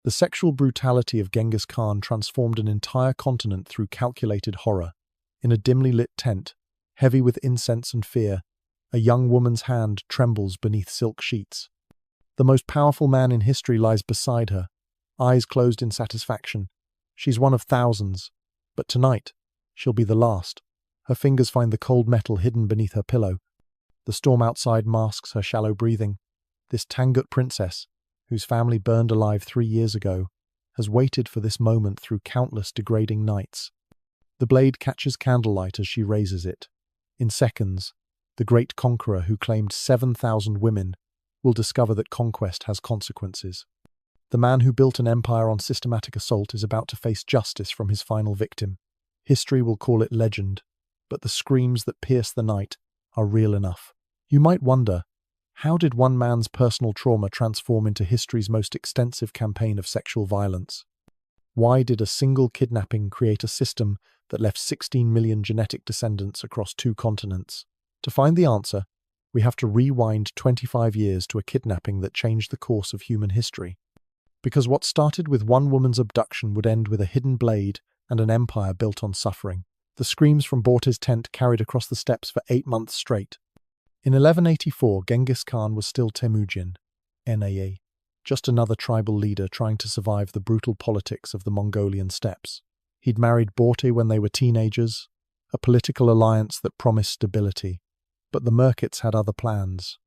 The sexual brutality of Genghis Khan transformed an entire continent through calculated horror. In a dimly lit tent, heavy with incense and fear, a young woman's hand trembles beneath silk sheets. The most powerful man in history lies beside her, eyes closed in satisfaction. She's one of thousands, but tonight, she'll be the last. Her fingers find the cold metal hidden beneath her pillow. The storm outside masks her shallow breathing. This Tangut princess, whose family burned alive 3 years ago, has waited for this moment through countless degrading nights. The blade catches candlelight as she raises it. In seconds, the great conqueror who claimed 7,000 women will discover that conquest has consequences. The man who built an empire on systematic assault is about to face justice from his final victim. History will call it legend, but the screams that pierce the night are real enough. You might wonder, how did one man's personal trauma transform into history's most extensive campaign of sexual violence? Why did a single kidnapping create a system that left 16 million genetic descendants across 2 continents? To find the answer, we have to rewind 25 years to a kidnapping that changed the course of human history. Because what started with one woman's abduction would end with a hidden blade and an empire built on suffering. The screams from Borte's tent carried across the steppes for 8 months straight. In 1184, Genghis Khan was still Temujin, NAA, just another tribal leader trying to survive the brutal politics of the Mongolian steppes. He'd married Borte when they were teenagers, a political alliance that promised stability. But the Merkits had other plans.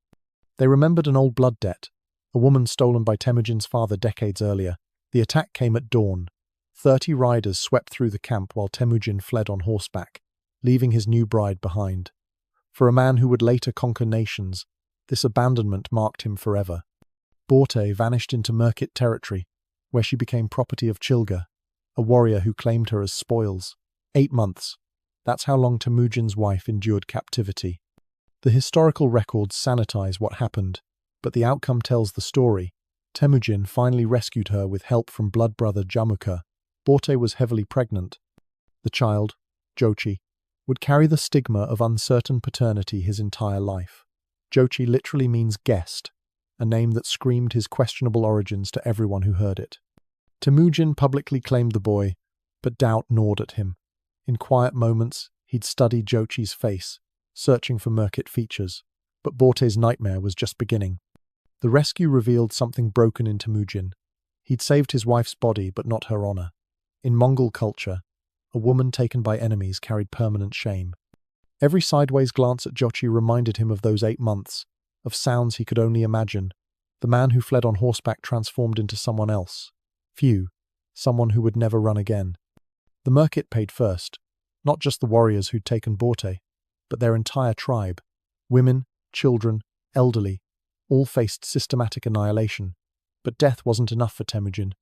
They remembered an old blood debt, a woman stolen by Temujin's father decades earlier. The attack came at dawn. 30 riders swept through the camp while Temujin fled on horseback, leaving his new bride behind. For a man who would later conquer nations, this abandonment marked him forever. Borte vanished into Merkit territory, where she became property of Chilga, a warrior who claimed her as spoils. 8 months. That's how long Temujin's wife endured captivity. The historical records sanitize what happened, but the outcome tells the story. Temujin finally rescued her with help from blood brother Jamukha. Borte was heavily pregnant. The child, Jochi, would carry the stigma of uncertain paternity his entire life. Jochi literally means guest, a name that screamed his questionable origins to everyone who heard it. Temujin publicly claimed the boy, but doubt gnawed at him. In quiet moments, he'd study Jochi's face, searching for Merkit features, but Borte's nightmare was just beginning. The rescue revealed something broken in Temujin. He'd saved his wife's body, but not her honor. In Mongol culture, a woman taken by enemies carried permanent shame. Every sideways glance at Jochi reminded him of those 8 months, of sounds he could only imagine. The man who fled on horseback transformed into someone else. Someone who would never run again. The Merkit paid first, not just the warriors who'd taken Borte, but their entire tribe. Women, children, elderly, all faced systematic annihilation. But death wasn't enough for Temujin.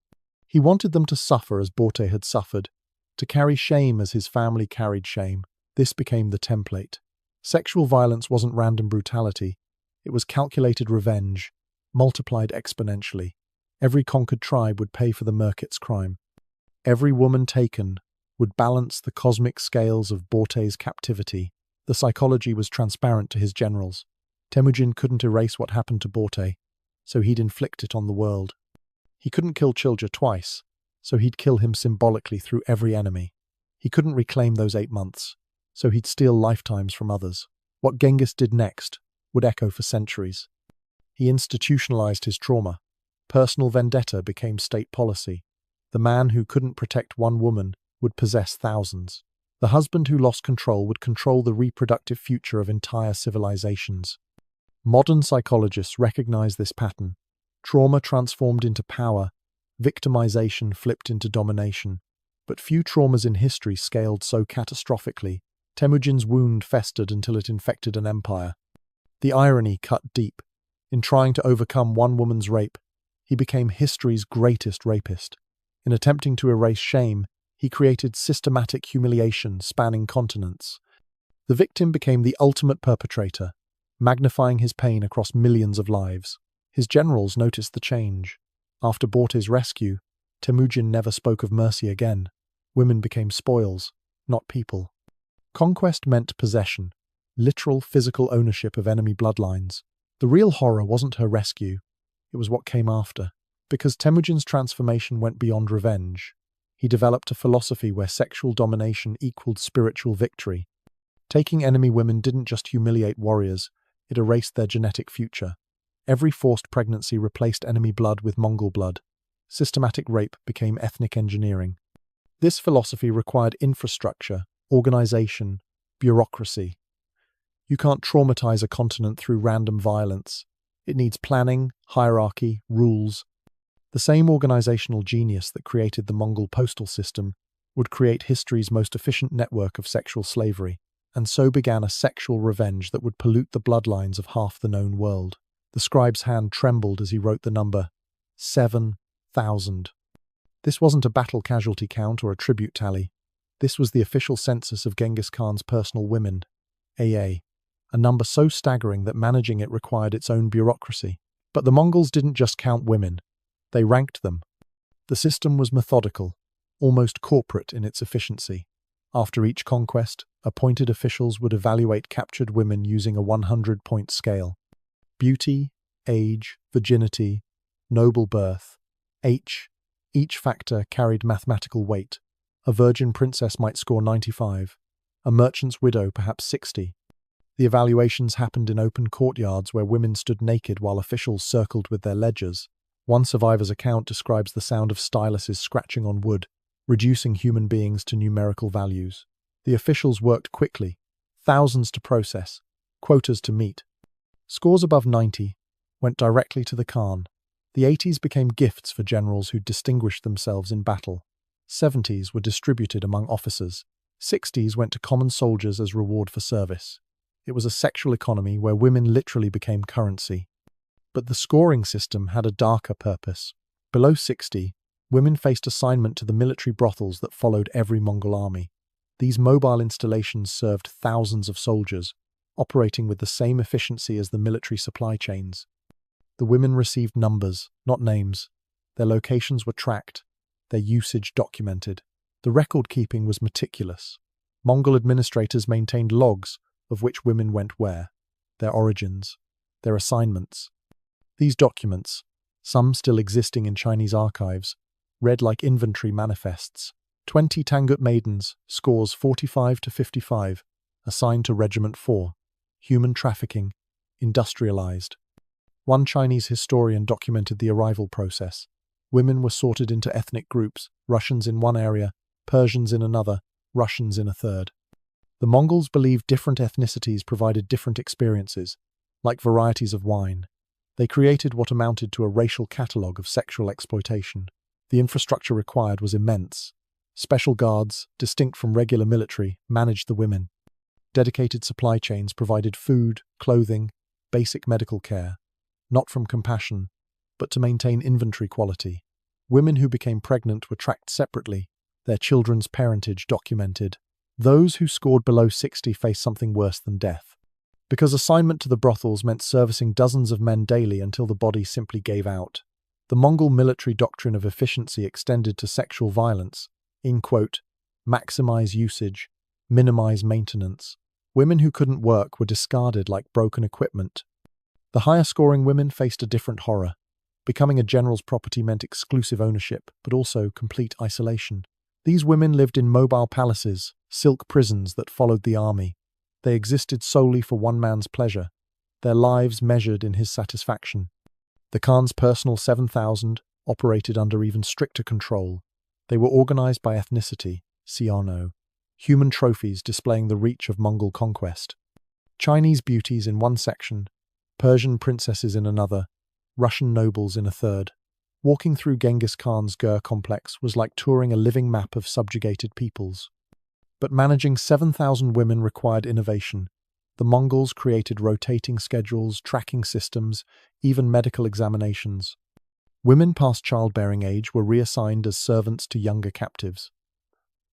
He wanted them to suffer as Borte had suffered, to carry shame as his family carried shame. This became the template. Sexual violence wasn't random brutality. It was calculated revenge, multiplied exponentially. Every conquered tribe would pay for the Merkit's crime. Every woman taken would balance the cosmic scales of Borte's captivity. The psychology was transparent to his generals. Temujin couldn't erase what happened to Borte, so he'd inflict it on the world. He couldn't kill Chilja twice, so he'd kill him symbolically through every enemy. He couldn't reclaim those 8 months, so he'd steal lifetimes from others. What Genghis did next would echo for centuries. He institutionalized his trauma. Personal vendetta became state policy. The man who couldn't protect one woman would possess thousands. The husband who lost control would control the reproductive future of entire civilizations. Modern psychologists recognize this pattern. Trauma transformed into power, victimization flipped into domination. But few traumas in history scaled so catastrophically. Temujin's wound festered until it infected an empire. The irony cut deep. In trying to overcome one woman's rape, he became history's greatest rapist. In attempting to erase shame, he created systematic humiliation spanning continents. The victim became the ultimate perpetrator, magnifying his pain across millions of lives. His generals noticed the change. After Borte's rescue, Temujin never spoke of mercy again. Women became spoils, not people. Conquest meant possession, literal physical ownership of enemy bloodlines. The real horror wasn't her rescue, it was what came after. Because Temujin's transformation went beyond revenge. He developed a philosophy where sexual domination equaled spiritual victory. Taking enemy women didn't just humiliate warriors, it erased their genetic future. Every forced pregnancy replaced enemy blood with Mongol blood. Systematic rape became ethnic engineering. This philosophy required infrastructure, organization, bureaucracy. You can't traumatize a continent through random violence. It needs planning, hierarchy, rules. The same organizational genius that created the Mongol postal system would create history's most efficient network of sexual slavery, and so began a sexual revenge that would pollute the bloodlines of half the known world. The scribe's hand trembled as he wrote the number 7,000. This wasn't a battle casualty count or a tribute tally. This was the official census of Genghis Khan's personal women, a number so staggering that managing it required its own bureaucracy. But the Mongols didn't just count women. They ranked them. The system was methodical, almost corporate in its efficiency. After each conquest, appointed officials would evaluate captured women using a 100-point scale. Beauty, age, virginity, noble birth, each factor carried mathematical weight. A virgin princess might score 95, a merchant's widow perhaps 60. The evaluations happened in open courtyards where women stood naked while officials circled with their ledgers. One survivor's account describes the sound of styluses scratching on wood, reducing human beings to numerical values. The officials worked quickly, thousands to process, quotas to meet. Scores above 90 went directly to the Khan. The 80s became gifts for generals who distinguished themselves in battle. 70s were distributed among officers. 60s went to common soldiers as reward for service. It was a sexual economy where women literally became currency. But the scoring system had a darker purpose. Below 60, women faced assignment to the military brothels that followed every Mongol army. These mobile installations served thousands of soldiers, operating with the same efficiency as the military supply chains. The women received numbers, not names. Their locations were tracked, their usage documented. The record-keeping was meticulous. Mongol administrators maintained logs of which women went where, their origins, their assignments. These documents, some still existing in Chinese archives, read like inventory manifests. 20 Tangut maidens, scores 45 to 55, assigned to Regiment 4. Human trafficking, industrialized. One Chinese historian documented the arrival process. Women were sorted into ethnic groups, Russians in one area, Persians in another, Russians in a third. The Mongols believed different ethnicities provided different experiences, like varieties of wine. They created what amounted to a racial catalogue of sexual exploitation. The infrastructure required was immense. Special guards, distinct from regular military, managed the women. Dedicated supply chains provided food, clothing, basic medical care, not from compassion, but to maintain inventory quality. Women who became pregnant were tracked separately, their children's parentage documented. Those who scored below 60 faced something worse than death. Because assignment to the brothels meant servicing dozens of men daily until the body simply gave out. The Mongol military doctrine of efficiency extended to sexual violence, maximize usage, minimize maintenance. Women who couldn't work were discarded like broken equipment. The higher-scoring women faced a different horror. Becoming a general's property meant exclusive ownership, but also complete isolation. These women lived in mobile palaces, silk prisons that followed the army. They existed solely for one man's pleasure, their lives measured in his satisfaction. The Khan's personal 7,000 operated under even stricter control. They were organized by ethnicity, Siano, human trophies displaying the reach of Mongol conquest. Chinese beauties in one section, Persian princesses in another, Russian nobles in a third. Walking through Genghis Khan's Gur complex was like touring a living map of subjugated peoples. But managing 7,000 women required innovation. The Mongols created rotating schedules, tracking systems, even medical examinations. Women past childbearing age were reassigned as servants to younger captives.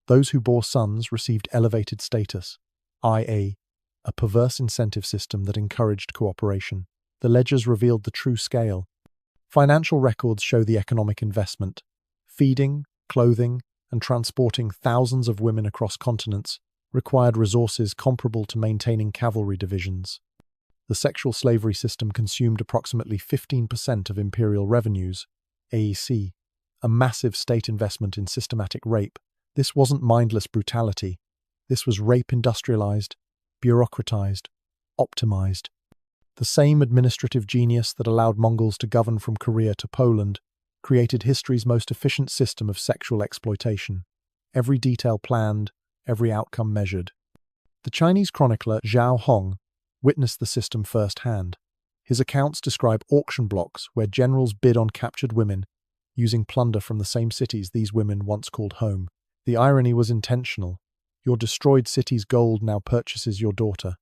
Those who bore sons received elevated status, i.e., a perverse incentive system that encouraged cooperation. The ledgers revealed the true scale. Financial records show the economic investment. Feeding, clothing, and transporting thousands of women across continents required resources comparable to maintaining cavalry divisions. The sexual slavery system consumed approximately 15% of imperial revenues, AEC, a massive state investment in systematic rape. This wasn't mindless brutality. This was rape industrialized, bureaucratized, optimized. The same administrative genius that allowed Mongols to govern from Korea to Poland created history's most efficient system of sexual exploitation. Every detail planned, every outcome measured. The Chinese chronicler Zhao Hong witnessed the system firsthand. His accounts describe auction blocks where generals bid on captured women, using plunder from the same cities these women once called home. The irony was intentional. Your destroyed city's gold now purchases your daughter.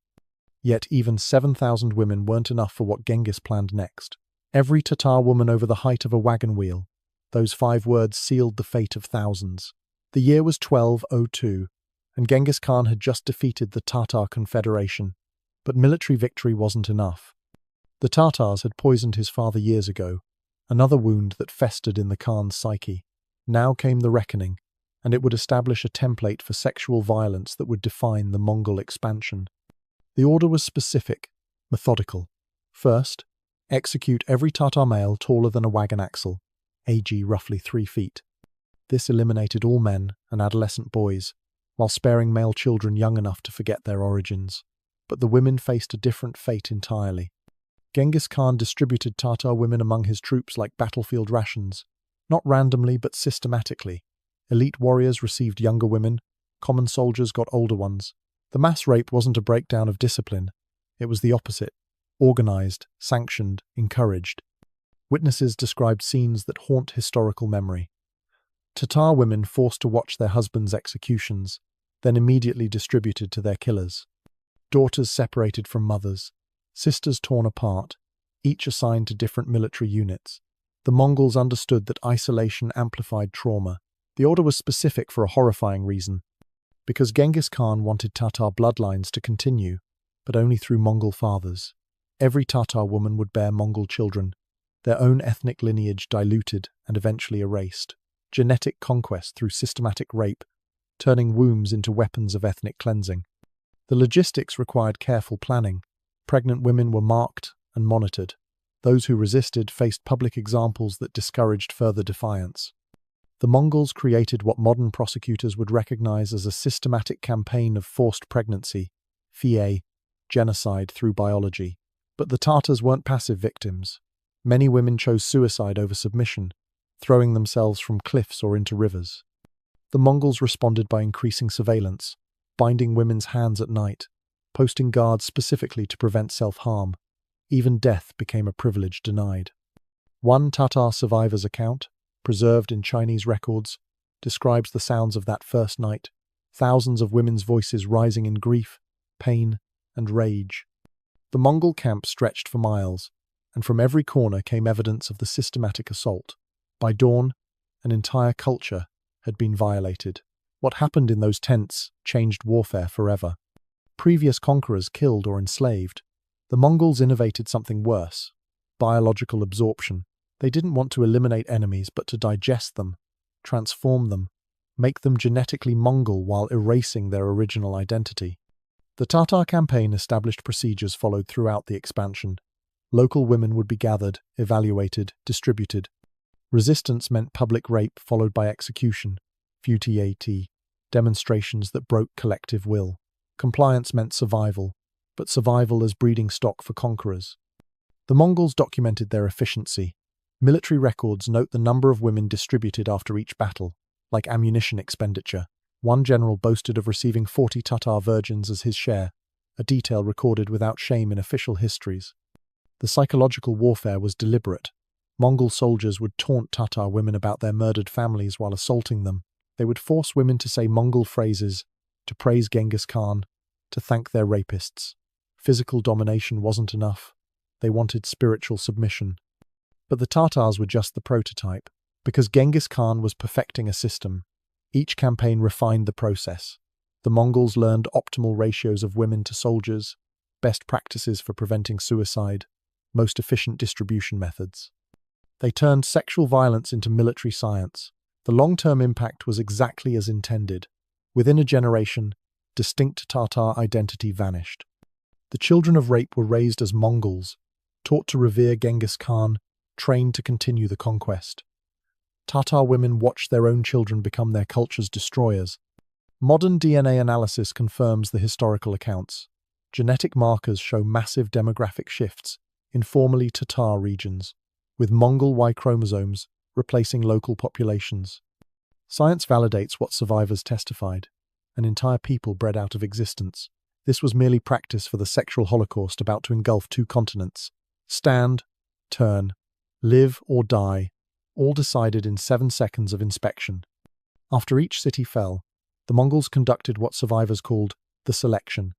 Yet even 7,000 women weren't enough for what Genghis planned next. Every Tatar woman over the height of a wagon wheel. Those 5 words sealed the fate of thousands. The year was 1202, and Genghis Khan had just defeated the Tatar Confederation. But military victory wasn't enough. The Tatars had poisoned his father years ago, another wound that festered in the Khan's psyche. Now came the reckoning, and it would establish a template for sexual violence that would define the Mongol expansion. The order was specific, methodical. First, execute every Tatar male taller than a wagon axle, AG roughly 3 feet. This eliminated all men and adolescent boys, while sparing male children young enough to forget their origins. But the women faced a different fate entirely. Genghis Khan distributed Tatar women among his troops like battlefield rations, not randomly but systematically. Elite warriors received younger women, common soldiers got older ones. The mass rape wasn't a breakdown of discipline, it was the opposite. Organized, sanctioned, encouraged. Witnesses described scenes that haunt historical memory. Tatar women forced to watch their husbands' executions, then immediately distributed to their killers. Daughters separated from mothers, sisters torn apart, each assigned to different military units. The Mongols understood that isolation amplified trauma. The order was specific for a horrifying reason. Because Genghis Khan wanted Tatar bloodlines to continue, but only through Mongol fathers. Every Tatar woman would bear Mongol children, their own ethnic lineage diluted and eventually erased. Genetic conquest through systematic rape, turning wombs into weapons of ethnic cleansing. The logistics required careful planning. Pregnant women were marked and monitored. Those who resisted faced public examples that discouraged further defiance. The Mongols created what modern prosecutors would recognize as a systematic campaign of forced pregnancy, fié, genocide through biology. But the Tatars weren't passive victims. Many women chose suicide over submission, throwing themselves from cliffs or into rivers. The Mongols responded by increasing surveillance, binding women's hands at night, posting guards specifically to prevent self-harm. Even death became a privilege denied. One Tatar survivor's account, preserved in Chinese records, describes the sounds of that first night, thousands of women's voices rising in grief, pain, and rage. The Mongol camp stretched for miles, and from every corner came evidence of the systematic assault. By dawn, an entire culture had been violated. What happened in those tents changed warfare forever. Previous conquerors killed or enslaved. The Mongols innovated something worse: biological absorption. They didn't want to eliminate enemies, but to digest them, transform them, make them genetically Mongol while erasing their original identity. The Tatar campaign established procedures followed throughout the expansion. Local women would be gathered, evaluated, distributed. Resistance meant public rape followed by execution, futility, demonstrations that broke collective will. Compliance meant survival, but survival as breeding stock for conquerors. The Mongols documented their efficiency. Military records note the number of women distributed after each battle, like ammunition expenditure. One general boasted of receiving 40 Tatar virgins as his share, a detail recorded without shame in official histories. The psychological warfare was deliberate. Mongol soldiers would taunt Tatar women about their murdered families while assaulting them. They would force women to say Mongol phrases, to praise Genghis Khan, to thank their rapists. Physical domination wasn't enough. They wanted spiritual submission. But the Tatars were just the prototype. Because Genghis Khan was perfecting a system, each campaign refined the process. The Mongols learned optimal ratios of women to soldiers, best practices for preventing suicide, most efficient distribution methods. They turned sexual violence into military science. The long-term impact was exactly as intended. Within a generation, distinct Tatar identity vanished. The children of rape were raised as Mongols, taught to revere Genghis Khan, trained to continue the conquest. Tatar women watched their own children become their culture's destroyers. Modern DNA analysis confirms the historical accounts. Genetic markers show massive demographic shifts in formerly Tatar regions, with Mongol Y chromosomes replacing local populations. Science validates what survivors testified: an entire people bred out of existence. This was merely practice for the sexual holocaust about to engulf two continents. Stand, turn, live or die, all decided in 7 seconds of inspection. After each city fell, the Mongols conducted what survivors called the selection.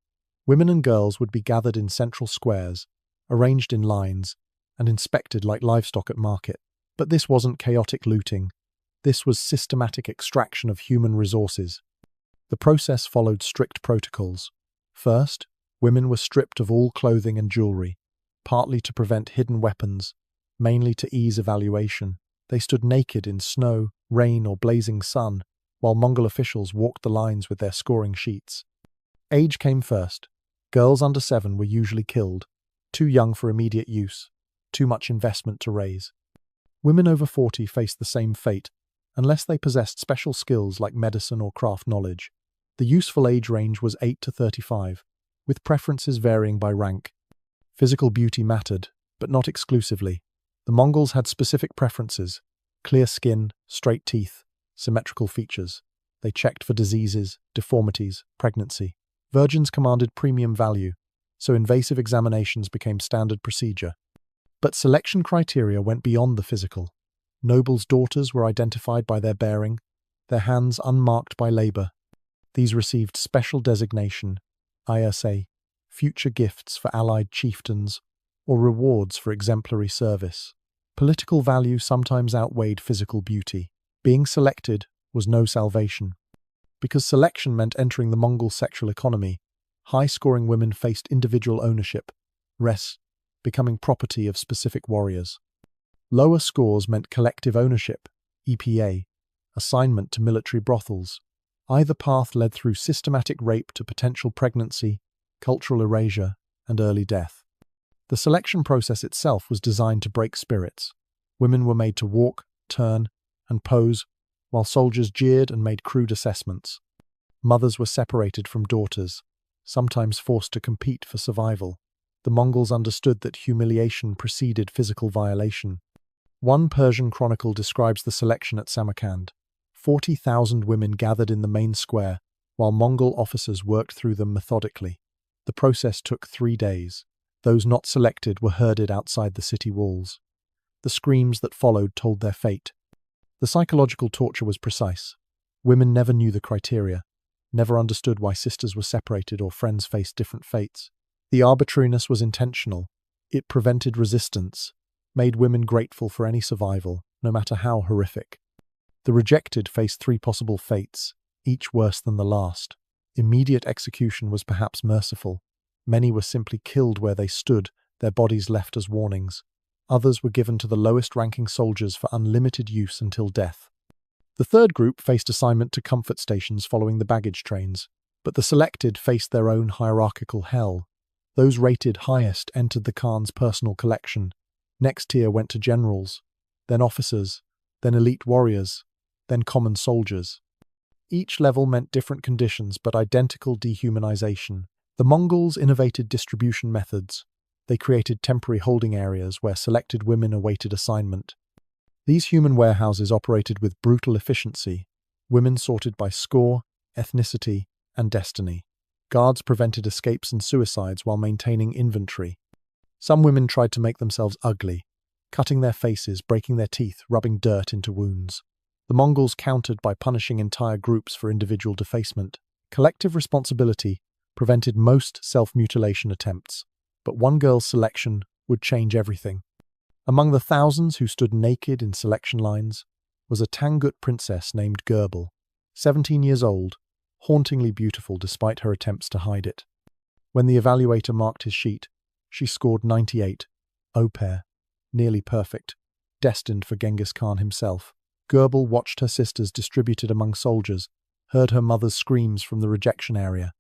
Women and girls would be gathered in central squares, arranged in lines, and inspected like livestock at market. But this wasn't chaotic looting. This was systematic extraction of human resources. The process followed strict protocols. First, women were stripped of all clothing and jewelry, partly to prevent hidden weapons, mainly to ease evaluation. They stood naked in snow, rain, or blazing sun, while Mongol officials walked the lines with their scoring sheets. Age came first. Girls under 7 were usually killed, too young for immediate use, too much investment to raise. Women over 40 faced the same fate, unless they possessed special skills like medicine or craft knowledge. The useful age range was 8 to 35, with preferences varying by rank. Physical beauty mattered, but not exclusively. The Mongols had specific preferences: clear skin, straight teeth, symmetrical features. They checked for diseases, deformities, pregnancy. Virgins commanded premium value, so invasive examinations became standard procedure. But selection criteria went beyond the physical. Nobles' daughters were identified by their bearing, their hands unmarked by labor. These received special designation, ISA, future gifts for allied chieftains, or rewards for exemplary service. Political value sometimes outweighed physical beauty. Being selected was no salvation. Because selection meant entering the Mongol sexual economy, high-scoring women faced individual ownership, becoming property of specific warriors. Lower scores meant collective ownership, EPA, assignment to military brothels. Either path led through systematic rape to potential pregnancy, cultural erasure, and early death. The selection process itself was designed to break spirits. Women were made to walk, turn, and pose, while soldiers jeered and made crude assessments. Mothers were separated from daughters, sometimes forced to compete for survival. The Mongols understood that humiliation preceded physical violation. One Persian chronicle describes the selection at Samarkand. 40,000 women gathered in the main square, while Mongol officers worked through them methodically. The process took 3 days. Those not selected were herded outside the city walls. The screams that followed told their fate. The psychological torture was precise. Women never knew the criteria, never understood why sisters were separated or friends faced different fates. The arbitrariness was intentional. It prevented resistance, made women grateful for any survival, no matter how horrific. The rejected faced 3 possible fates, each worse than the last. Immediate execution was perhaps merciful. Many were simply killed where they stood, their bodies left as warnings. Others were given to the lowest-ranking soldiers for unlimited use until death. The third group faced assignment to comfort stations following the baggage trains, but the selected faced their own hierarchical hell. Those rated highest entered the Khan's personal collection. Next tier went to generals, then officers, then elite warriors, then common soldiers. Each level meant different conditions but identical dehumanization. The Mongols innovated distribution methods. They created temporary holding areas where selected women awaited assignment. These human warehouses operated with brutal efficiency. Women sorted by score, ethnicity, and destiny. Guards prevented escapes and suicides while maintaining inventory. Some women tried to make themselves ugly, cutting their faces, breaking their teeth, rubbing dirt into wounds. The Mongols countered by punishing entire groups for individual defacement. Collective responsibility prevented most self-mutilation attempts, but one girl's selection would change everything. Among the thousands who stood naked in selection lines was a Tangut princess named Gurbel, 17 years old, hauntingly beautiful despite her attempts to hide it. When the evaluator marked his sheet, she scored 98, au pair, nearly perfect, destined for Genghis Khan himself. Gurbel watched her sisters distributed among soldiers, heard her mother's screams from the rejection area.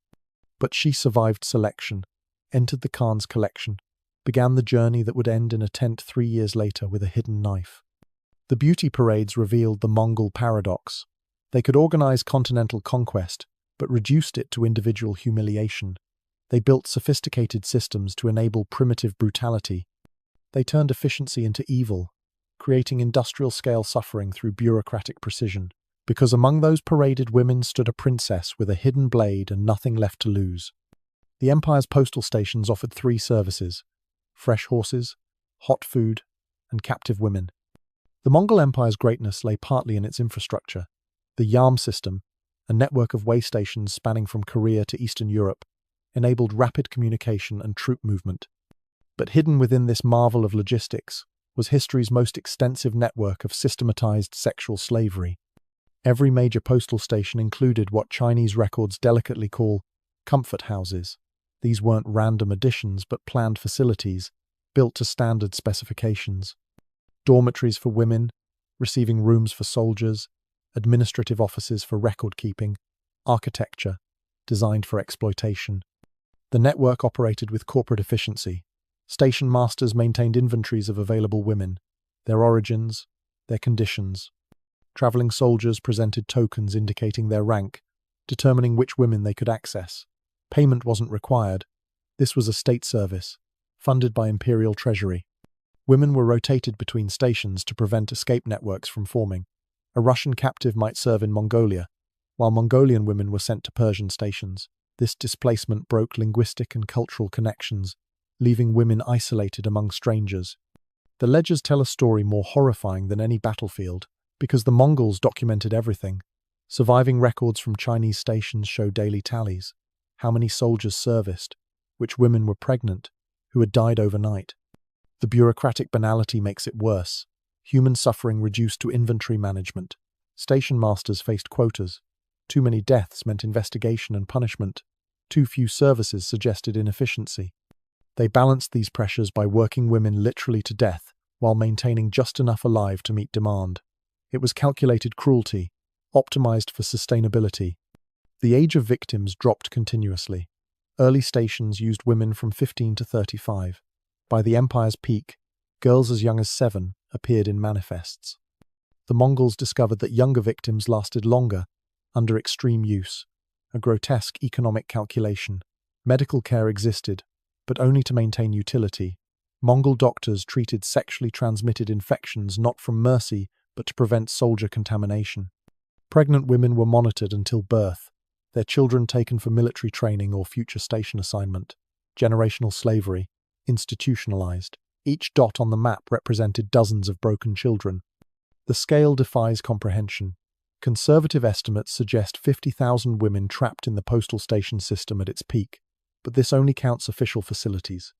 But she survived selection, entered the Khan's collection, began the journey that would end in a tent 3 years later with a hidden knife. The beauty parades revealed the Mongol paradox. They could organize continental conquest, but reduced it to individual humiliation. They built sophisticated systems to enable primitive brutality. They turned efficiency into evil, creating industrial-scale suffering through bureaucratic precision. Because among those paraded women stood a princess with a hidden blade and nothing left to lose. The empire's postal stations offered 3 services: fresh horses, hot food, and captive women. The Mongol Empire's greatness lay partly in its infrastructure. The Yam system, a network of way stations spanning from Korea to Eastern Europe, enabled rapid communication and troop movement. But hidden within this marvel of logistics was history's most extensive network of systematized sexual slavery. Every major postal station included what Chinese records delicately call comfort houses. These weren't random additions but planned facilities, built to standard specifications. Dormitories for women, receiving rooms for soldiers, administrative offices for record-keeping, architecture, designed for exploitation. The network operated with corporate efficiency. Station masters maintained inventories of available women, their origins, their conditions. Traveling soldiers presented tokens indicating their rank, determining which women they could access. Payment wasn't required. This was a state service, funded by imperial treasury. Women were rotated between stations to prevent escape networks from forming. A Russian captive might serve in Mongolia, while Mongolian women were sent to Persian stations. This displacement broke linguistic and cultural connections, leaving women isolated among strangers. The ledgers tell a story more horrifying than any battlefield, because the Mongols documented everything. Surviving records from Chinese stations show daily tallies: how many soldiers serviced, which women were pregnant, who had died overnight. The bureaucratic banality makes it worse. Human suffering reduced to inventory management. Station masters faced quotas. Too many deaths meant investigation and punishment. Too few services suggested inefficiency. They balanced these pressures by working women literally to death, while maintaining just enough alive to meet demand. It was calculated cruelty, optimized for sustainability. The age of victims dropped continuously. Early stations used women from 15 to 35. By the empire's peak, girls as young as 7 appeared in manifests. The Mongols discovered that younger victims lasted longer under extreme use, a grotesque economic calculation. Medical care existed, but only to maintain utility. Mongol doctors treated sexually transmitted infections not from mercy, but to prevent soldier contamination. Pregnant women were monitored until birth, their children taken for military training or future station assignment. Generational slavery, institutionalized. Each dot on the map represented dozens of broken children. The scale defies comprehension. Conservative estimates suggest 50,000 women trapped in the postal station system at its peak, but this only counts official facilities.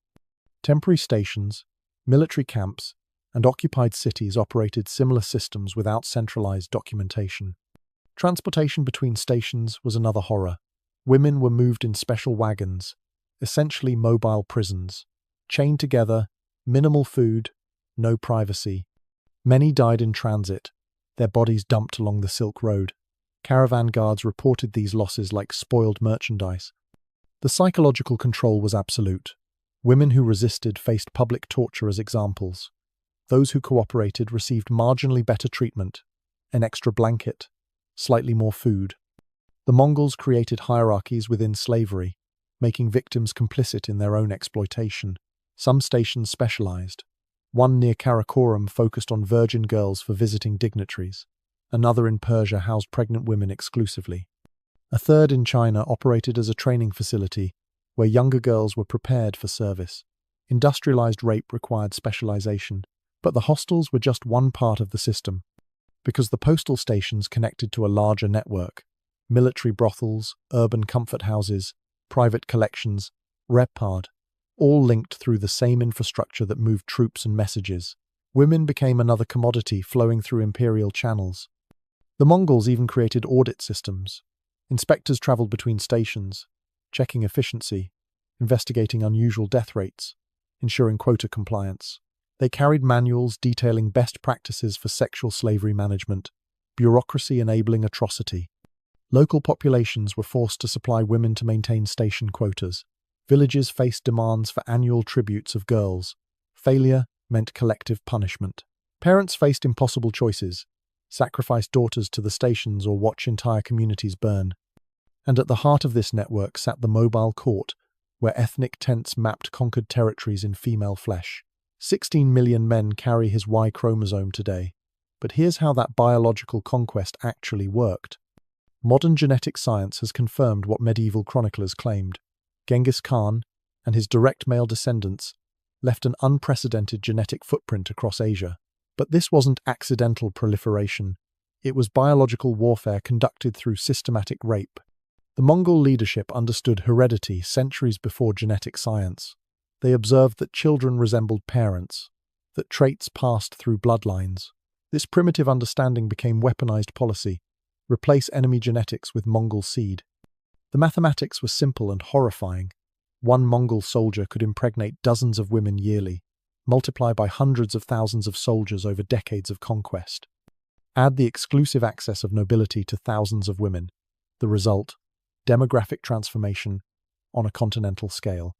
Temporary stations, military camps, and occupied cities operated similar systems without centralized documentation. Transportation between stations was another horror. Women were moved in special wagons, essentially mobile prisons. Chained together, minimal food, no privacy. Many died in transit, their bodies dumped along the Silk Road. Caravan guards reported these losses like spoiled merchandise. The psychological control was absolute. Women who resisted faced public torture as examples. Those who cooperated received marginally better treatment, an extra blanket, slightly more food. The Mongols created hierarchies within slavery, making victims complicit in their own exploitation. Some stations specialized. One near Karakoram focused on virgin girls for visiting dignitaries. Another in Persia housed pregnant women exclusively. A third in China operated as a training facility where younger girls were prepared for service. Industrialized rape required specialization, but the hostels were just one part of the system. Because the postal stations connected to a larger network: military brothels, urban comfort houses, private collections, repard, all linked through the same infrastructure that moved troops and messages. Women became another commodity flowing through imperial channels. The Mongols even created audit systems. Inspectors traveled between stations, checking efficiency, investigating unusual death rates, ensuring quota compliance. They carried manuals detailing best practices for sexual slavery management, bureaucracy enabling atrocity. Local populations were forced to supply women to maintain station quotas. Villages faced demands for annual tributes of girls. Failure meant collective punishment. Parents faced impossible choices: sacrifice daughters to the stations or watch entire communities burn. And at the heart of this network sat the mobile court, where ethnic tents mapped conquered territories in female flesh. 16 million men carry his Y chromosome today. But here's how that biological conquest actually worked. Modern genetic science has confirmed what medieval chroniclers claimed. Genghis Khan and his direct male descendants left an unprecedented genetic footprint across Asia. But this wasn't accidental proliferation. It was biological warfare conducted through systematic rape. The Mongol leadership understood heredity centuries before genetic science. They observed that children resembled parents, that traits passed through bloodlines. This primitive understanding became weaponized policy: replace enemy genetics with Mongol seed. The mathematics were simple and horrifying. One Mongol soldier could impregnate dozens of women yearly, multiply by hundreds of thousands of soldiers over decades of conquest. Add the exclusive access of nobility to thousands of women. The result: demographic transformation on a continental scale.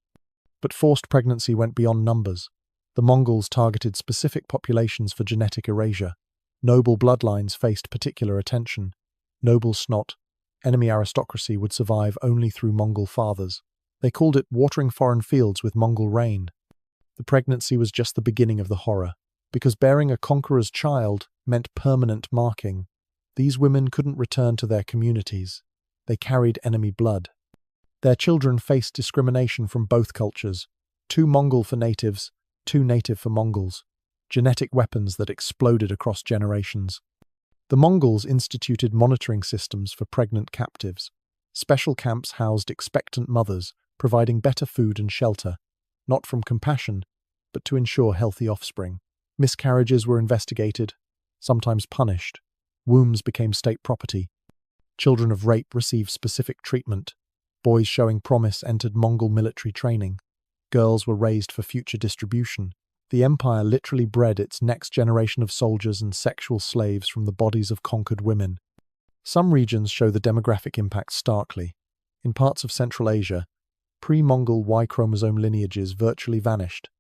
But forced pregnancy went beyond numbers. The Mongols targeted specific populations for genetic erasure. Noble bloodlines faced particular attention. Noble snot, enemy aristocracy, would survive only through Mongol fathers. They called it watering foreign fields with Mongol rain. The pregnancy was just the beginning of the horror, because bearing a conqueror's child meant permanent marking. These women couldn't return to their communities. They carried enemy blood. Their children faced discrimination from both cultures: 2 Mongol for natives, 2 native for Mongols. Genetic weapons that exploded across generations. The Mongols instituted monitoring systems for pregnant captives. Special camps housed expectant mothers, providing better food and shelter, not from compassion, but to ensure healthy offspring. Miscarriages were investigated, sometimes punished. Wombs became state property. Children of rape received specific treatment. Boys showing promise entered Mongol military training. Girls were raised for future distribution. The empire literally bred its next generation of soldiers and sexual slaves from the bodies of conquered women. Some regions show the demographic impact starkly. In parts of Central Asia, pre-Mongol Y chromosome lineages virtually vanished.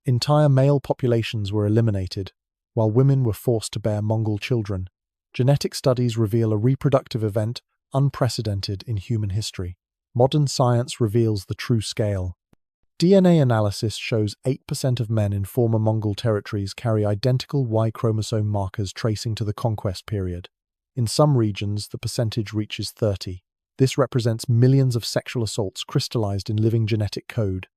Entire male populations were eliminated, while women were forced to bear Mongol children. Genetic studies reveal a reproductive event unprecedented in human history. Modern science reveals the true scale. DNA analysis shows 8% of men in former Mongol territories carry identical Y chromosome markers tracing to the conquest period. In some regions, the percentage reaches 30%. This represents millions of sexual assaults crystallized in living genetic code.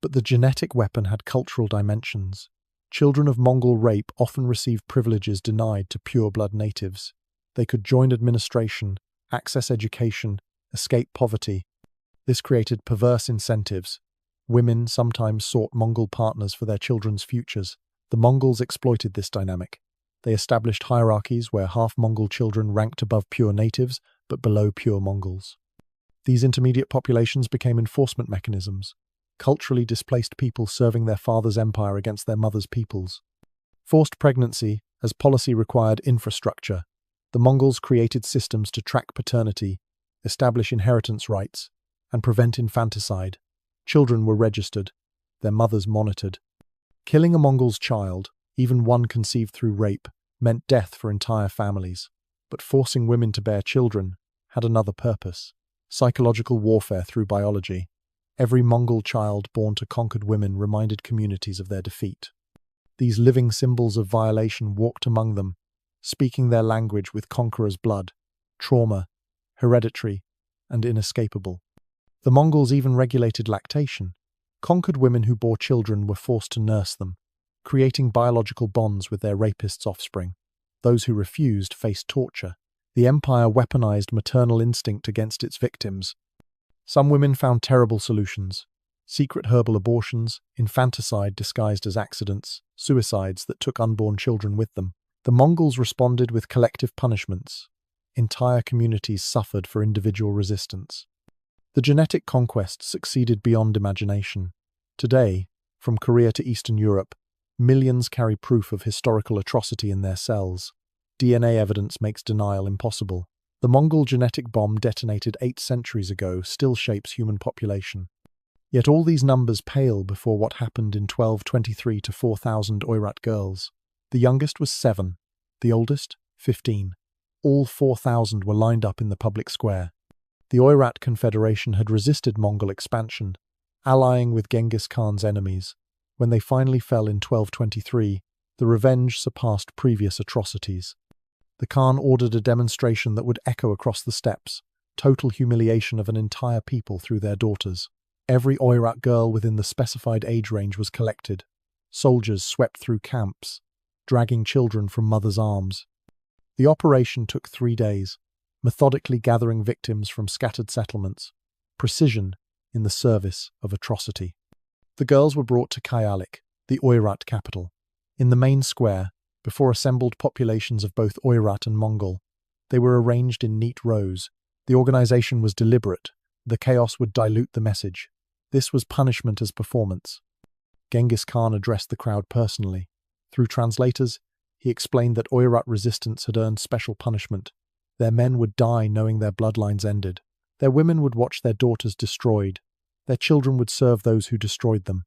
But the genetic weapon had cultural dimensions. Children of Mongol rape often received privileges denied to pure-blood natives. They could join administration, access education, escape poverty. This created perverse incentives. Women sometimes sought Mongol partners for their children's futures. The Mongols exploited this dynamic. They established hierarchies where half-Mongol children ranked above pure natives, but below pure Mongols. These intermediate populations became enforcement mechanisms, culturally displaced people serving their father's empire against their mother's peoples. Forced pregnancy, as policy required infrastructure. The Mongols created systems to track paternity, establish inheritance rights, and prevent infanticide. Children were registered, their mothers monitored. Killing a Mongol's child, even one conceived through rape, meant death for entire families. But forcing women to bear children had another purpose: psychological warfare through biology. Every Mongol child born to conquered women reminded communities of their defeat. These living symbols of violation walked among them, speaking their language with conqueror's blood: trauma, hereditary, and inescapable. The Mongols even regulated lactation. Conquered women who bore children were forced to nurse them, creating biological bonds with their rapists' offspring. Those who refused faced torture. The empire weaponized maternal instinct against its victims. Some women found terrible solutions: secret herbal abortions, infanticide disguised as accidents, suicides that took unborn children with them. The Mongols responded with collective punishments. Entire communities suffered for individual resistance. The genetic conquest succeeded beyond imagination. Today, from Korea to Eastern Europe, millions carry proof of historical atrocity in their cells. DNA evidence makes denial impossible. The Mongol genetic bomb detonated 8 centuries ago still shapes human population. Yet all these numbers pale before what happened in 1223 to 4,000 Oirat girls. The youngest was 7, the oldest 15. All 4,000 were lined up in the public square. The Oirat Confederation had resisted Mongol expansion, allying with Genghis Khan's enemies. When they finally fell in 1223, the revenge surpassed previous atrocities. The Khan ordered a demonstration that would echo across the steppes, total humiliation of an entire people through their daughters. Every Oirat girl within the specified age range was collected. Soldiers swept through camps, dragging children from mothers' arms. The operation took 3 days, methodically gathering victims from scattered settlements, precision in the service of atrocity. The girls were brought to Kyalik, the Oirat capital. In the main square, before assembled populations of both Oirat and Mongol, they were arranged in neat rows. The organization was deliberate. The chaos would dilute the message. This was punishment as performance. Genghis Khan addressed the crowd personally. Through translators, he explained that Oirat resistance had earned special punishment. Their men would die knowing their bloodlines ended. Their women would watch their daughters destroyed. Their children would serve those who destroyed them.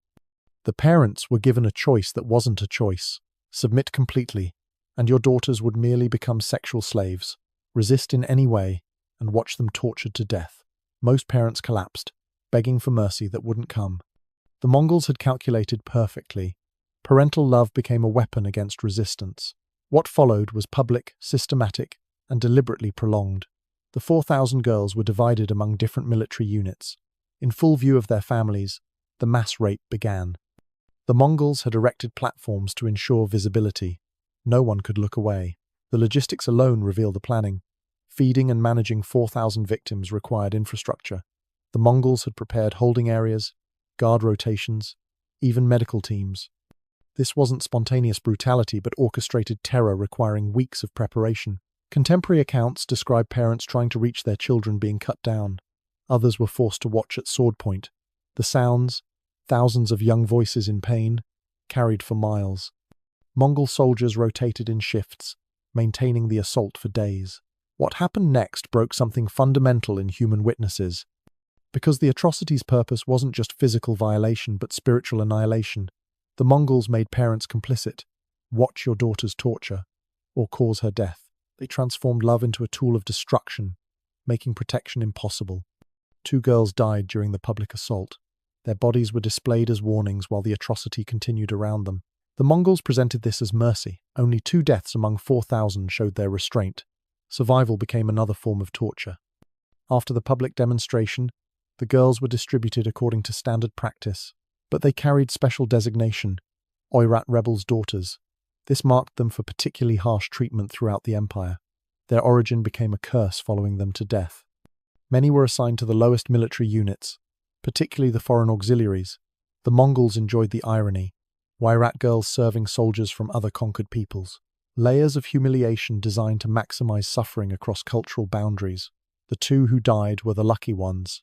The parents were given a choice that wasn't a choice. Submit completely, and your daughters would merely become sexual slaves. Resist in any way, and watch them tortured to death. Most parents collapsed, begging for mercy that wouldn't come. The Mongols had calculated perfectly. Parental love became a weapon against resistance. What followed was public, systematic, and deliberately prolonged. The 4,000 girls were divided among different military units. In full view of their families, the mass rape began. The Mongols had erected platforms to ensure visibility. No one could look away. The logistics alone revealed the planning. Feeding and managing 4,000 victims required infrastructure. The Mongols had prepared holding areas, guard rotations, even medical teams. This wasn't spontaneous brutality but orchestrated terror requiring weeks of preparation. Contemporary accounts describe parents trying to reach their children being cut down. Others were forced to watch at sword point. The sounds, thousands of young voices in pain, carried for miles. Mongol soldiers rotated in shifts, maintaining the assault for days. What happened next broke something fundamental in human witnesses. Because the atrocity's purpose wasn't just physical violation but spiritual annihilation, the Mongols made parents complicit. Watch your daughter's torture, or cause her death. They transformed love into a tool of destruction, making protection impossible. 2 girls died during the public assault. Their bodies were displayed as warnings while the atrocity continued around them. The Mongols presented this as mercy. Only 2 deaths among 4,000 showed their restraint. Survival became another form of torture. After the public demonstration, the girls were distributed according to standard practice, but they carried special designation, Oirat rebels' daughters. This marked them for particularly harsh treatment throughout the empire. Their origin became a curse following them to death. Many were assigned to the lowest military units, particularly the foreign auxiliaries. The Mongols enjoyed the irony. Oirat girls serving soldiers from other conquered peoples. Layers of humiliation designed to maximize suffering across cultural boundaries. The 2 who died were the lucky ones.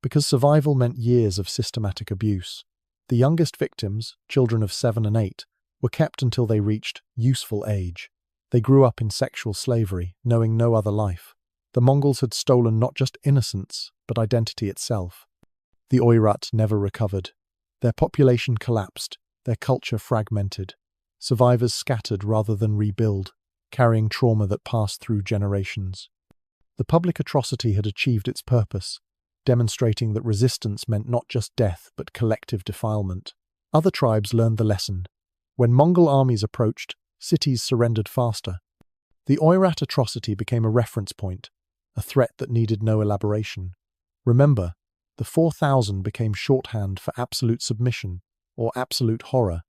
Because survival meant years of systematic abuse. The youngest victims, children of 7 and 8, were kept until they reached useful age. They grew up in sexual slavery, knowing no other life. The Mongols had stolen not just innocence, but identity itself. The Oirat never recovered. Their population collapsed, their culture fragmented. Survivors scattered rather than rebuild, carrying trauma that passed through generations. The public atrocity had achieved its purpose, demonstrating that resistance meant not just death but collective defilement. Other tribes learned the lesson. When Mongol armies approached, cities surrendered faster. The Oirat atrocity became a reference point, a threat that needed no elaboration. Remember, the 4,000 became shorthand for absolute submission, or absolute horror.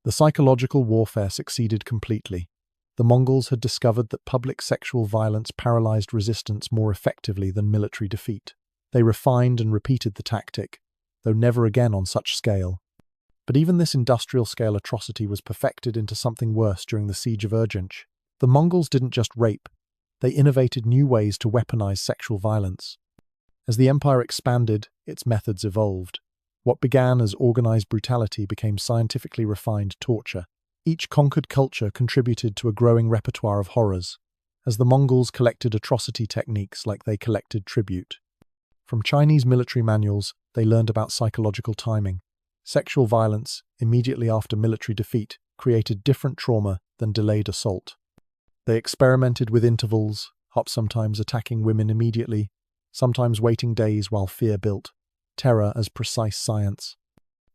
The psychological warfare succeeded completely. The Mongols had discovered that public sexual violence paralyzed resistance more effectively than military defeat. They refined and repeated the tactic, though never again on such scale. But even this industrial-scale atrocity was perfected into something worse during the Siege of Urgench. The Mongols didn't just rape, they innovated new ways to weaponize sexual violence. As the empire expanded, its methods evolved. What began as organized brutality became scientifically refined torture. Each conquered culture contributed to a growing repertoire of horrors, as the Mongols collected atrocity techniques like they collected tribute. From Chinese military manuals, they learned about psychological timing. Sexual violence, immediately after military defeat, created different trauma than delayed assault. They experimented with intervals, sometimes attacking women immediately, sometimes waiting days while fear built, terror as precise science.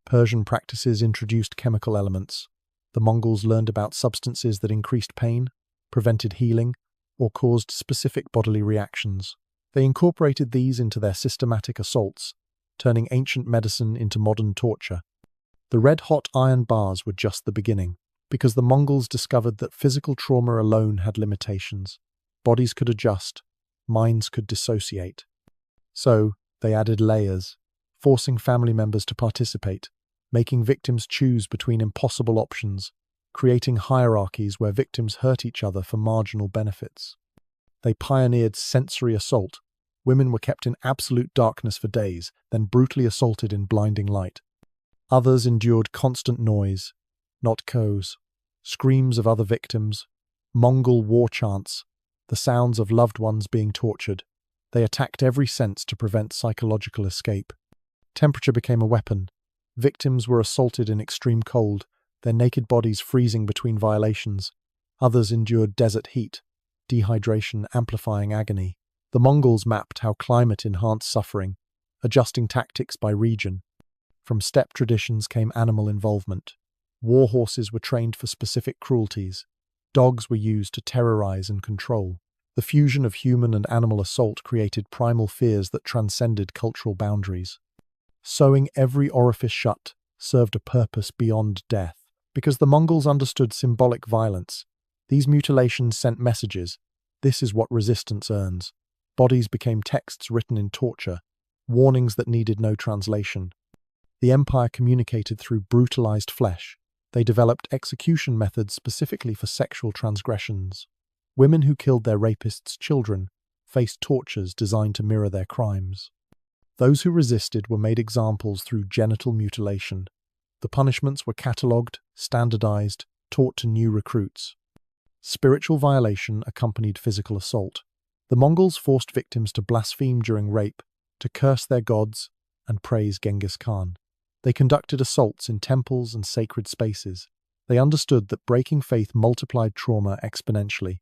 Persian practices introduced chemical elements. The Mongols learned about substances that increased pain, prevented healing, or caused specific bodily reactions. They incorporated these into their systematic assaults, turning ancient medicine into modern torture. The red-hot iron bars were just the beginning, because the Mongols discovered that physical trauma alone had limitations. Bodies could adjust, minds could dissociate. So, they added layers, forcing family members to participate, making victims choose between impossible options, creating hierarchies where victims hurt each other for marginal benefits. They pioneered sensory assault. Women were kept in absolute darkness for days, then brutally assaulted in blinding light. Others endured constant noise, not coes, screams of other victims, Mongol war chants, the sounds of loved ones being tortured. They attacked every sense to prevent psychological escape. Temperature became a weapon. Victims were assaulted in extreme cold, their naked bodies freezing between violations. Others endured desert heat, dehydration amplifying agony. The Mongols mapped how climate enhanced suffering, adjusting tactics by region. From steppe traditions came animal involvement. War horses were trained for specific cruelties. Dogs were used to terrorize and control. The fusion of human and animal assault created primal fears that transcended cultural boundaries. Sewing every orifice shut served a purpose beyond death. Because the Mongols understood symbolic violence, these mutilations sent messages. This is what resistance earns. Bodies became texts written in torture, warnings that needed no translation. The empire communicated through brutalized flesh. They developed execution methods specifically for sexual transgressions. Women who killed their rapists' children faced tortures designed to mirror their crimes. Those who resisted were made examples through genital mutilation. The punishments were catalogued, standardized, taught to new recruits. Spiritual violation accompanied physical assault. The Mongols forced victims to blaspheme during rape, to curse their gods, and praise Genghis Khan. They conducted assaults in temples and sacred spaces. They understood that breaking faith multiplied trauma exponentially.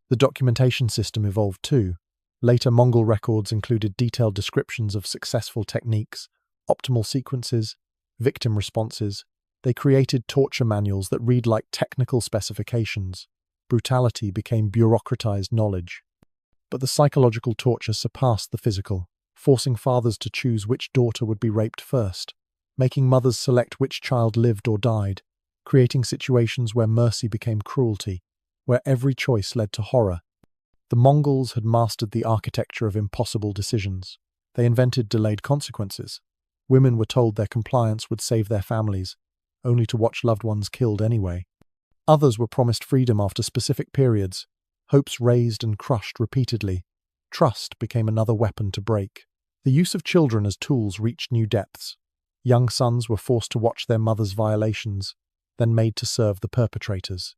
The documentation system evolved too. Later Mongol records included detailed descriptions of successful techniques, optimal sequences, victim responses. They created torture manuals that read like technical specifications. Brutality became bureaucratized knowledge. But the psychological torture surpassed the physical, forcing fathers to choose which daughter would be raped first, making mothers select which child lived or died, creating situations where mercy became cruelty, where every choice led to horror. The Mongols had mastered the architecture of impossible decisions. They invented delayed consequences. Women were told their compliance would save their families, only to watch loved ones killed anyway. Others were promised freedom after specific periods, hopes raised and crushed repeatedly. Trust became another weapon to break. The use of children as tools reached new depths. Young sons were forced to watch their mothers' violations, then made to serve the perpetrators.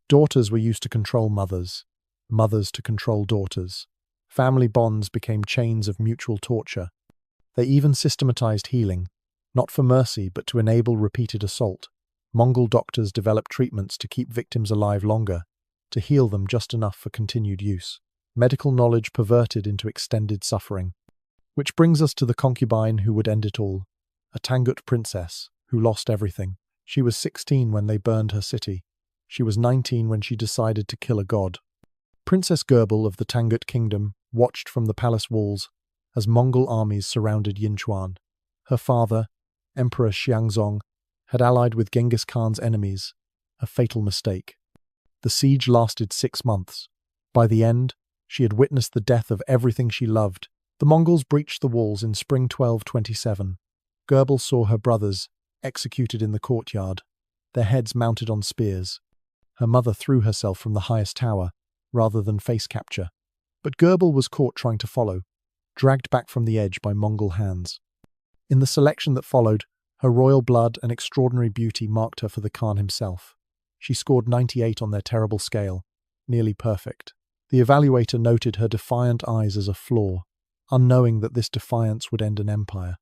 Daughters were used to control mothers, mothers to control daughters. Family bonds became chains of mutual torture. They even systematized healing, not for mercy but to enable repeated assault. Mongol doctors developed treatments to keep victims alive longer, to heal them just enough for continued use. Medical knowledge perverted into extended suffering. Which brings us to the concubine who would end it all. A Tangut princess, who lost everything. She was 16 when they burned her city. She was 19 when she decided to kill a god. Princess Gurbel of the Tangut kingdom watched from the palace walls as Mongol armies surrounded Yinchuan. Her father, Emperor Xianzong, had allied with Genghis Khan's enemies, a fatal mistake. The siege lasted 6 months. By the end, she had witnessed the death of everything she loved. The Mongols breached the walls in spring 1227. Gurbel saw her brothers executed in the courtyard, their heads mounted on spears. Her mother threw herself from the highest tower, rather than face capture. But Gurbel was caught trying to follow, dragged back from the edge by Mongol hands. In the selection that followed, her royal blood and extraordinary beauty marked her for the Khan himself. She scored 98 on their terrible scale, nearly perfect. The evaluator noted her defiant eyes as a flaw, unknowing that this defiance would end an empire.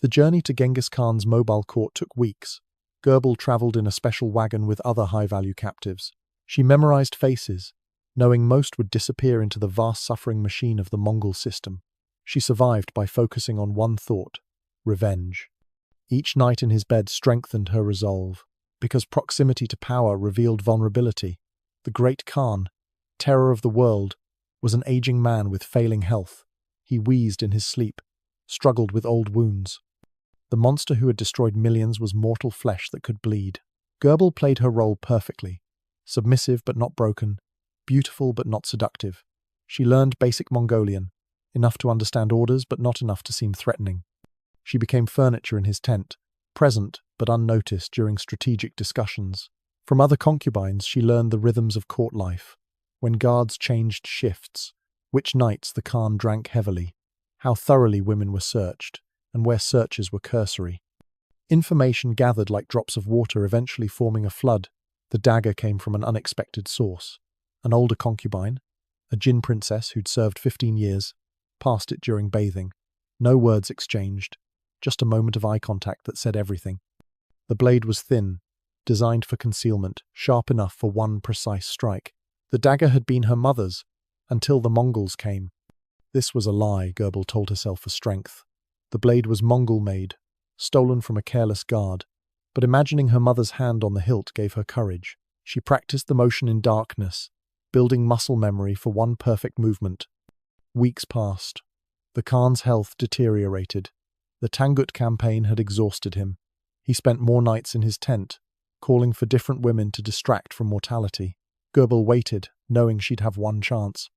The journey to Genghis Khan's mobile court took weeks. Gurbel traveled in a special wagon with other high-value captives. She memorized faces, knowing most would disappear into the vast suffering machine of the Mongol system. She survived by focusing on one thought: revenge. Each night in his bed strengthened her resolve, because proximity to power revealed vulnerability. The great Khan, terror of the world, was an aging man with failing health. He wheezed in his sleep, struggled with old wounds. The monster who had destroyed millions was mortal flesh that could bleed. Gurbel played her role perfectly. Submissive but not broken, beautiful but not seductive. She learned basic Mongolian, enough to understand orders but not enough to seem threatening. She became furniture in his tent, present but unnoticed during strategic discussions. From other concubines she learned the rhythms of court life, when guards changed shifts, which nights the Khan drank heavily, how thoroughly women were searched, and where searches were cursory. Information gathered like drops of water, eventually forming a flood. The dagger came from an unexpected source. An older concubine, a Jin princess who'd served 15 years, passed it during bathing. No words exchanged, just a moment of eye contact that said everything. The blade was thin, designed for concealment, sharp enough for one precise strike. The dagger had been her mother's, until the Mongols came. This was a lie, Gurbel told herself for strength. The blade was Mongol-made, stolen from a careless guard, but imagining her mother's hand on the hilt gave her courage. She practiced the motion in darkness, building muscle memory for one perfect movement. Weeks passed. The Khan's health deteriorated. The Tangut campaign had exhausted him. He spent more nights in his tent, calling for different women to distract from mortality. Gurbel waited, knowing she'd have one chance.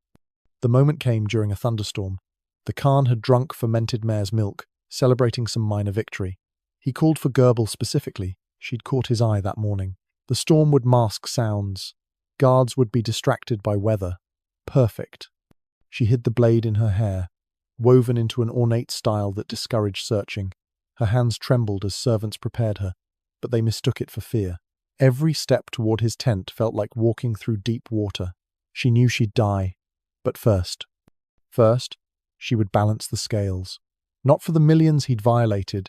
The moment came during a thunderstorm. The Khan had drunk fermented mare's milk, celebrating some minor victory. He called for Gurbel specifically. She'd caught his eye that morning. The storm would mask sounds. Guards would be distracted by weather. Perfect. She hid the blade in her hair, woven into an ornate style that discouraged searching. Her hands trembled as servants prepared her, but they mistook it for fear. Every step toward his tent felt like walking through deep water. She knew she'd die, but first, she would balance the scales. Not for the millions he'd violated.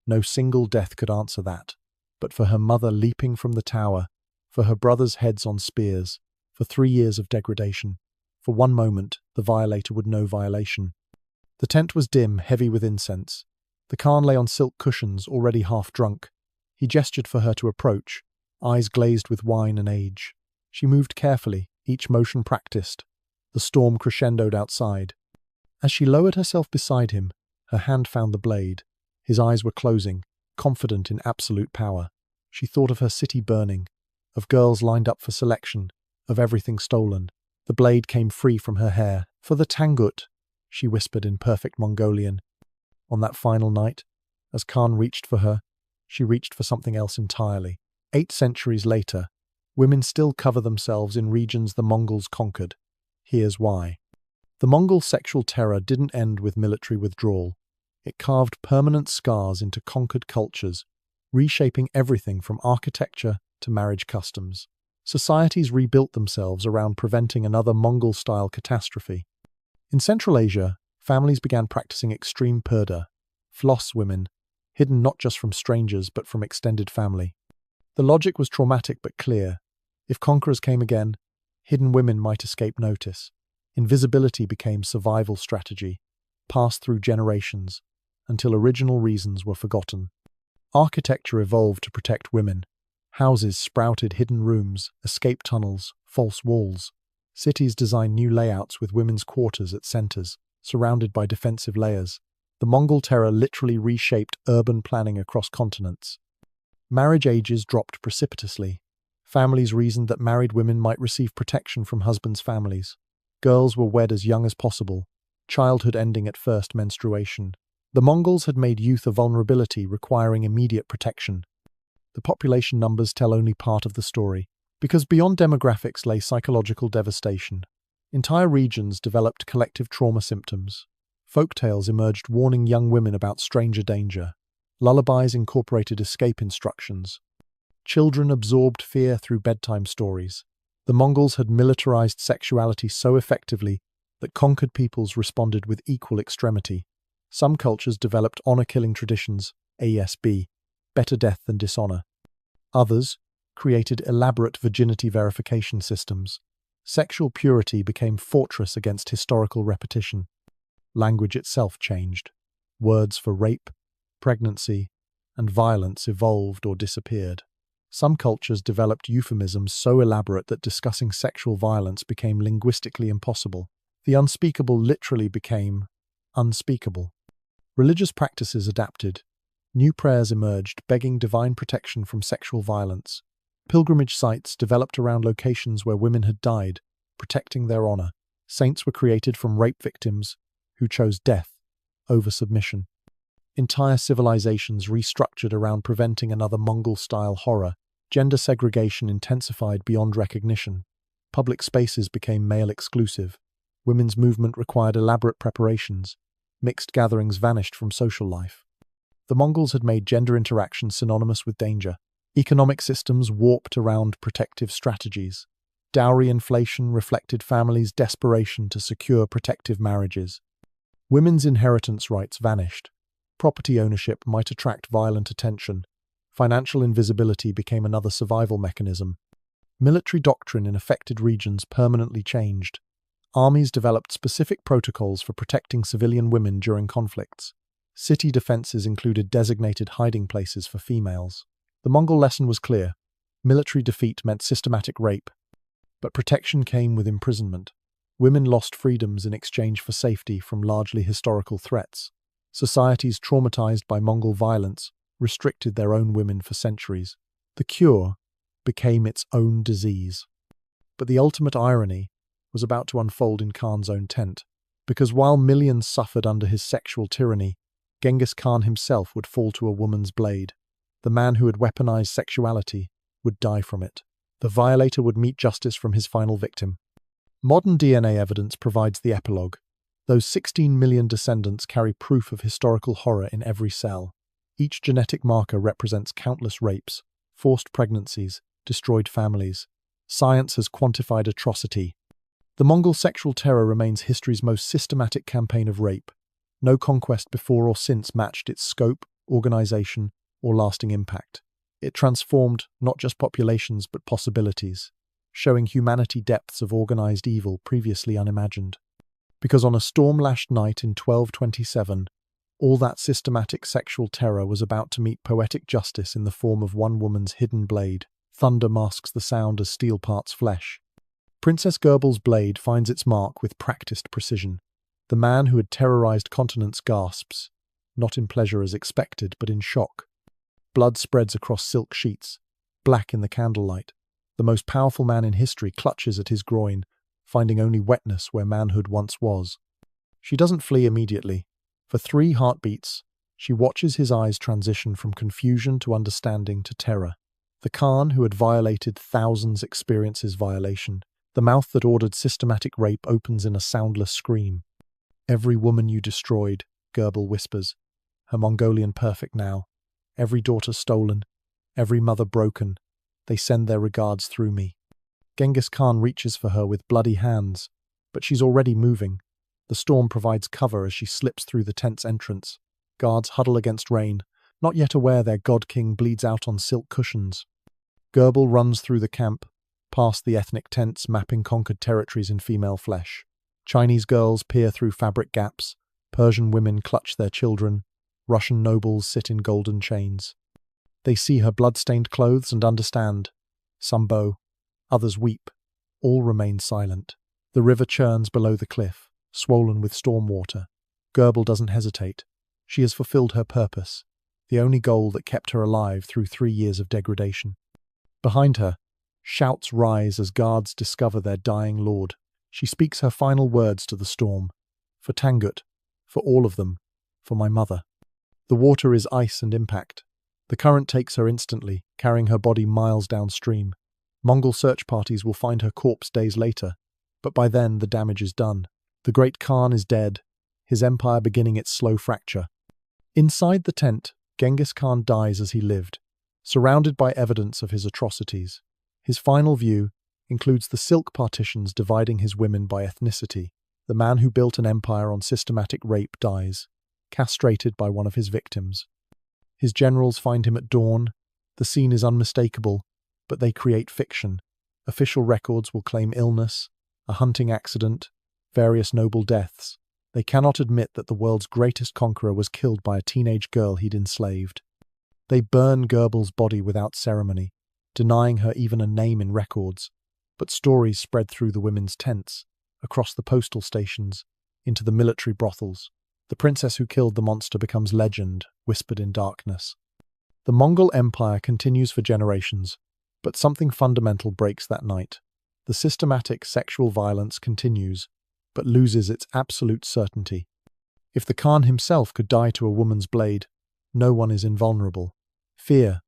No single death could answer that. But for her mother leaping from the tower, for her brothers' heads on spears, for 3 years of degradation. For one moment, the violator would know violation. The tent was dim, heavy with incense. The Khan lay on silk cushions, already half drunk. He gestured for her to approach, eyes glazed with wine and age. She moved carefully, each motion practiced. The storm crescendoed outside. As she lowered herself beside him, her hand found the blade. His eyes were closing, confident in absolute power. She thought of her city burning, of girls lined up for selection, of everything stolen. The blade came free from her hair. "For the Tangut," she whispered in perfect Mongolian. On that final night, as Khan reached for her, she reached for something else entirely. 8 centuries later, women still cover themselves in regions the Mongols conquered. Here's why. The Mongol sexual terror didn't end with military withdrawal. It carved permanent scars into conquered cultures, reshaping everything from architecture to marriage customs. Societies rebuilt themselves around preventing another Mongol-style catastrophe. In Central Asia, families began practicing extreme purdah, floss women, hidden not just from strangers but from extended family. The logic was traumatic but clear. If conquerors came again, hidden women might escape notice. Invisibility became survival strategy, passed through generations, until original reasons were forgotten. Architecture evolved to protect women. Houses sprouted hidden rooms, escape tunnels, false walls. Cities designed new layouts with women's quarters at centers, surrounded by defensive layers. The Mongol terror literally reshaped urban planning across continents. Marriage ages dropped precipitously. Families reasoned that married women might receive protection from husbands' families. Girls were wed as young as possible, childhood ending at first menstruation. The Mongols had made youth a vulnerability requiring immediate protection. The population numbers tell only part of the story, because beyond demographics lay psychological devastation. Entire regions developed collective trauma symptoms. Folktales emerged warning young women about stranger danger. Lullabies incorporated escape instructions. Children absorbed fear through bedtime stories. The Mongols had militarized sexuality so effectively that conquered peoples responded with equal extremity. Some cultures developed honor-killing traditions, ASB, better death than dishonor. Others created elaborate virginity verification systems. Sexual purity became fortress against historical repetition. Language itself changed. Words for rape, pregnancy, and violence evolved or disappeared. Some cultures developed euphemisms so elaborate that discussing sexual violence became linguistically impossible. The unspeakable literally became unspeakable. Religious practices adapted. New prayers emerged, begging divine protection from sexual violence. Pilgrimage sites developed around locations where women had died, protecting their honor. Saints were created from rape victims who chose death over submission. Entire civilizations restructured around preventing another Mongol-style horror. Gender segregation intensified beyond recognition. Public spaces became male-exclusive. Women's movement required elaborate preparations. Mixed gatherings vanished from social life. The Mongols had made gender interaction synonymous with danger. Economic systems warped around protective strategies. Dowry inflation reflected families' desperation to secure protective marriages. Women's inheritance rights vanished. Property ownership might attract violent attention. Financial invisibility became another survival mechanism. Military doctrine in affected regions permanently changed. Armies developed specific protocols for protecting civilian women during conflicts. City defenses included designated hiding places for females. The Mongol lesson was clear. Military defeat meant systematic rape, but protection came with imprisonment. Women lost freedoms in exchange for safety from largely historical threats. Societies traumatized by Mongol violence restricted their own women for centuries. The cure became its own disease. But the ultimate irony was about to unfold in Khan's own tent, because while millions suffered under his sexual tyranny, Genghis Khan himself would fall to a woman's blade. The man who had weaponized sexuality would die from it. The violator would meet justice from his final victim. Modern DNA evidence provides the epilogue. Those 16 million descendants carry proof of historical horror in every cell. Each genetic marker represents countless rapes, forced pregnancies, destroyed families. Science has quantified atrocity. The Mongol sexual terror remains history's most systematic campaign of rape. No conquest before or since matched its scope, organization, or lasting impact. It transformed not just populations but possibilities, showing humanity depths of organized evil previously unimagined. Because on a storm-lashed night in 1227, all that systematic sexual terror was about to meet poetic justice in the form of one woman's hidden blade. Thunder masks the sound as steel parts flesh. Princess Gurbel's blade finds its mark with practiced precision. The man who had terrorized continents gasps, not in pleasure as expected, but in shock. Blood spreads across silk sheets, black in the candlelight. The most powerful man in history clutches at his groin, finding only wetness where manhood once was. She doesn't flee immediately. For 3 heartbeats, she watches his eyes transition from confusion to understanding to terror. The Khan who had violated thousands experiences violation. The mouth that ordered systematic rape opens in a soundless scream. "Every woman you destroyed," Gurbel whispers, her Mongolian perfect now. "Every daughter stolen, every mother broken. They send their regards through me." Genghis Khan reaches for her with bloody hands, but she's already moving. The storm provides cover as she slips through the tent's entrance. Guards huddle against rain, not yet aware their god-king bleeds out on silk cushions. Gurbel runs through the camp, past the ethnic tents mapping conquered territories in female flesh. Chinese girls peer through fabric gaps, Persian women clutch their children, Russian nobles sit in golden chains. They see her blood-stained clothes and understand. Some bow, others weep, all remain silent. The river churns below the cliff, swollen with storm water. Gurbel doesn't hesitate. She has fulfilled her purpose, the only goal that kept her alive through 3 years of degradation. Behind her, shouts rise as guards discover their dying lord. She speaks her final words to the storm. "For Tangut, for all of them, for my mother." The water is ice and impact. The current takes her instantly, carrying her body miles downstream. Mongol search parties will find her corpse days later, but by then the damage is done. The great Khan is dead, his empire beginning its slow fracture. Inside the tent, Genghis Khan dies as he lived, surrounded by evidence of his atrocities. His final view includes the silk partitions dividing his women by ethnicity. The man who built an empire on systematic rape dies, castrated by one of his victims. His generals find him at dawn, The scene is unmistakable, but they create fiction. Official records will claim illness, a hunting accident, various noble deaths. They cannot admit that the world's greatest conqueror was killed by a teenage girl he'd enslaved. They burn Gurbel's body without ceremony, denying her even a name in records. But stories spread through the women's tents, across the postal stations, into the military brothels. The princess who killed the monster becomes legend, whispered in darkness. The Mongol Empire continues for generations, but something fundamental breaks that night. The systematic sexual violence continues, but loses its absolute certainty. If the Khan himself could die to a woman's blade, no one is invulnerable. Fear,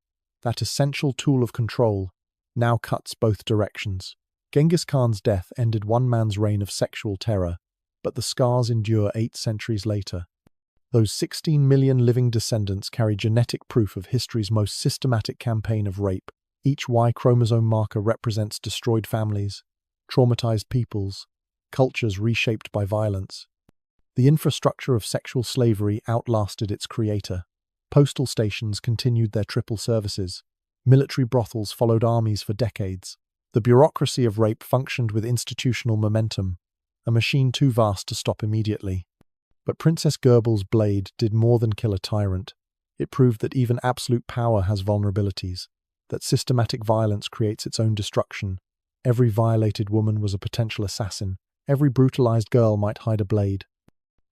that essential tool of control, now cuts both directions. Genghis Khan's death ended one man's reign of sexual terror, but the scars endure 8 centuries later. Those 16 million living descendants carry genetic proof of history's most systematic campaign of rape. Each Y chromosome marker represents destroyed families, traumatized peoples, cultures reshaped by violence. The infrastructure of sexual slavery outlasted its creator. Postal stations continued their triple services. Military brothels followed armies for decades. The bureaucracy of rape functioned with institutional momentum, a machine too vast to stop immediately. But Princess Gurbel's blade did more than kill a tyrant. It proved that even absolute power has vulnerabilities, that systematic violence creates its own destruction. Every violated woman was a potential assassin. Every brutalized girl might hide a blade.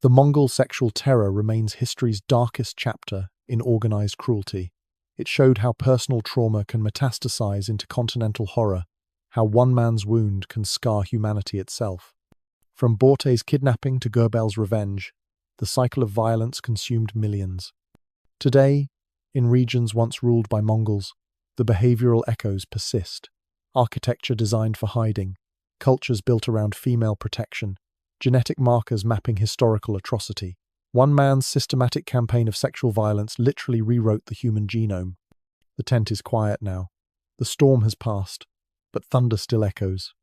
The Mongol sexual terror remains history's darkest chapter in organized cruelty. It showed how personal trauma can metastasize into continental horror, how one man's wound can scar humanity itself. From Borte's kidnapping to Gurbel's revenge, the cycle of violence consumed millions. Today, in regions once ruled by Mongols, the behavioral echoes persist. Architecture designed for hiding, cultures built around female protection, genetic markers mapping historical atrocity. One man's systematic campaign of sexual violence literally rewrote the human genome. The tent is quiet now. The storm has passed, but thunder still echoes.